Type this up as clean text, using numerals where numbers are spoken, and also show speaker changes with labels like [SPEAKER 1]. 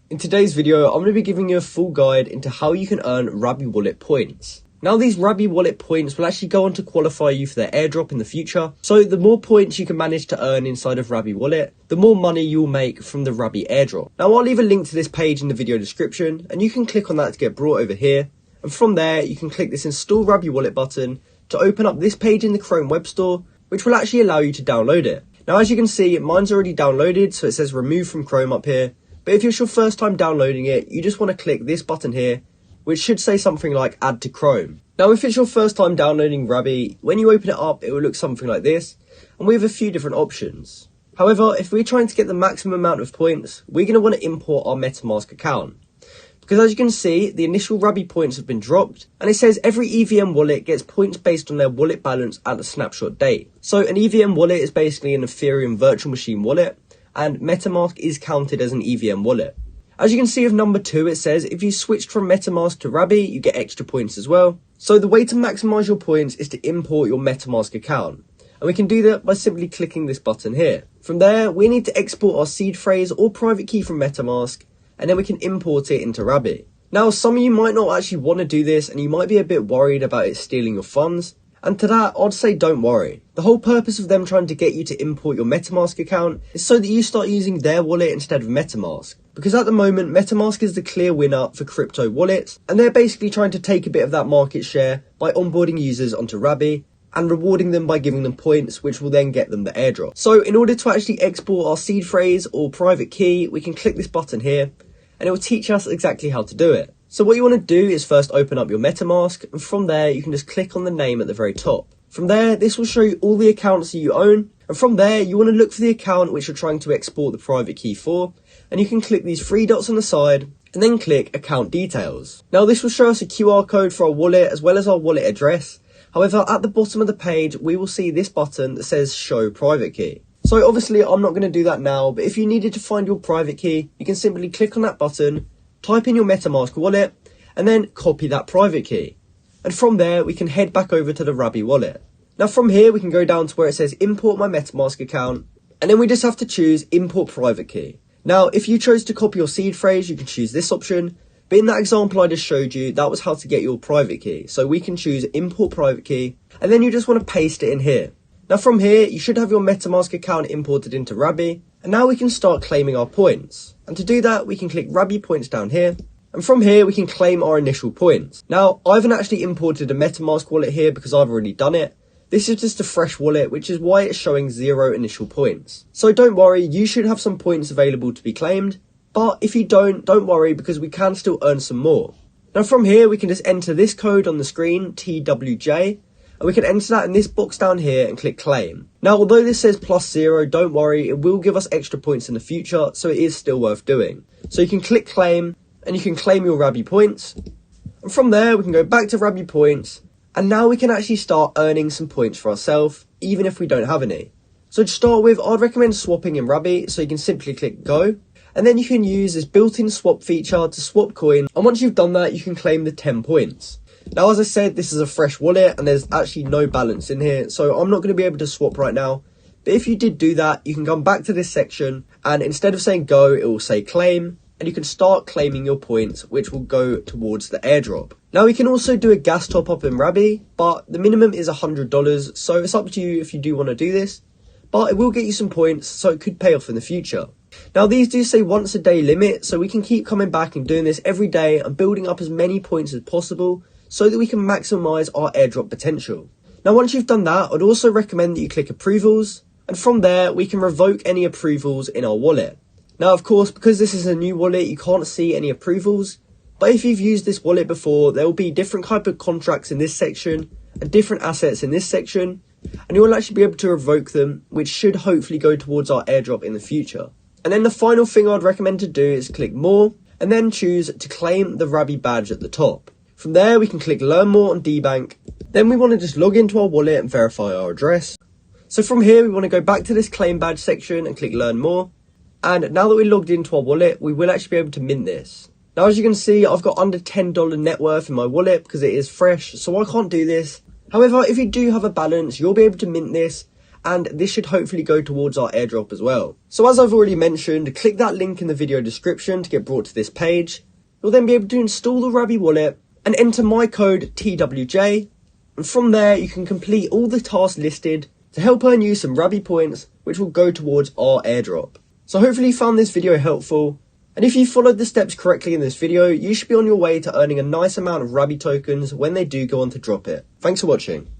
[SPEAKER 1] In today's video, I'm going to be giving you a full guide into how you can earn Rabby wallet points. Now these Rabby wallet points will actually go on to qualify you for their airdrop in the future. So the more points you can manage to earn inside of Rabby wallet, the more money you'll make from the Rabby airdrop. Now I'll leave a link to this page in the video description and you can click on that to get brought over here. And from there, you can click this install Rabby wallet button to open up this page in the Chrome web store, which will actually allow you to download it. Now as you can see, mine's already downloaded, so it says remove from Chrome up here. But if it's your first time downloading it, you just want to click this button here, which should say something like add to Chrome. Now if it's your first time downloading Rabby, when you open it up, it will look something like this, and we have a few different options. However, if we're trying to get the maximum amount of points, we're going to want to import our MetaMask account. Because as you can see, the initial Rabby points have been dropped, and it says every EVM wallet gets points based on their wallet balance at the snapshot date. So an EVM wallet is basically an Ethereum virtual machine wallet, and MetaMask is counted as an EVM wallet. As you can see with number 2, it says if you switched from MetaMask to Rabby, you get extra points as well. So the way to maximize your points is to import your MetaMask account. And we can do that by simply clicking this button here. From there, we need to export our seed phrase or private key from MetaMask, and then we can import it into Rabby. Now, some of you might not actually want to do this, and you might be a bit worried about it stealing your funds. And to that, I'd say don't worry. The whole purpose of them trying to get you to import your MetaMask account is so that you start using their wallet instead of MetaMask. Because at the moment, MetaMask is the clear winner for crypto wallets, and they're basically trying to take a bit of that market share by onboarding users onto Rabby and rewarding them by giving them points, which will then get them the airdrop. So in order to actually export our seed phrase or private key, we can click this button here, and it will teach us exactly how to do it. So what you want to do is first open up your MetaMask, and from there you can just click on the name at the very top. From there, this will show you all the accounts that you own, and from there you want to look for the account which you're trying to export the private key for, and you can click these 3 dots on the side and then click account details. Now this will show us a QR code for our wallet as well as our wallet address. However, at the bottom of the page we will see this button that says show private key. So obviously I'm not going to do that now, but if you needed to find your private key, you can simply click on that button, type in your MetaMask wallet, and then copy that private key. And from there, we can head back over to the Rabby wallet. Now from here, we can go down to where it says import my MetaMask account, and then we just have to choose import private key. Now, if you chose to copy your seed phrase, you can choose this option, but in that example I just showed you, that was how to get your private key. So we can choose import private key, and then you just want to paste it in here. Now from here, you should have your MetaMask account imported into Rabby, and now we can start claiming our points. And to do that, we can click Rabby points down here, and from here we can claim our initial points. Now, I haven't actually imported a MetaMask wallet here because I've already done it. This is just a fresh wallet, which is why it's showing 0 initial points. So don't worry, you should have some points available to be claimed, but if you don't worry because we can still earn some more. Now from here, we can just enter this code on the screen, TWJ, and we can enter that in this box down here and click claim. Now, although this says +0, don't worry, it will give us extra points in the future, so it is still worth doing. So you can click claim, and you can claim your Rabby points. And from there, we can go back to Rabby points, and now we can actually start earning some points for ourselves, even if we don't have any. So to start with, I'd recommend swapping in Rabby, so you can simply click go, and then you can use this built-in swap feature to swap coin, and once you've done that, you can claim the 10 points. Now, as I said, this is a fresh wallet and there's actually no balance in here, so I'm not going to be able to swap right now. But if you did do that, you can come back to this section and instead of saying go, it will say claim, and you can start claiming your points, which will go towards the airdrop. Now, we can also do a gas top up in Rabby, but the minimum is $100, so it's up to you if you do want to do this. But it will get you some points, so it could pay off in the future. Now, these do say once a day limit, so we can keep coming back and doing this every day and building up as many points as possible, so that we can maximize our airdrop potential. Now, once you've done that, I'd also recommend that you click approvals, and from there, we can revoke any approvals in our wallet. Now, of course, because this is a new wallet, you can't see any approvals, but if you've used this wallet before, there will be different type of contracts in this section, and different assets in this section, and you will actually be able to revoke them, which should hopefully go towards our airdrop in the future. And then the final thing I'd recommend to do is click more, and then choose to claim the Rabby badge at the top. From there, we can click learn more on DBank. Then we want to just log into our wallet and verify our address. So from here, we want to go back to this claim badge section and click learn more. And now that we're logged into our wallet, we will actually be able to mint this. Now, as you can see, I've got under $10 net worth in my wallet because it is fresh, so I can't do this. However, if you do have a balance, you'll be able to mint this and this should hopefully go towards our airdrop as well. So as I've already mentioned, click that link in the video description to get brought to this page. You'll then be able to install the Rabby wallet and enter my code TWJ, and from there you can complete all the tasks listed to help earn you some Rabby points, which will go towards our airdrop. So hopefully you found this video helpful, and if you followed the steps correctly in this video, you should be on your way to earning a nice amount of Rabby tokens when they do go on to drop it. Thanks for watching.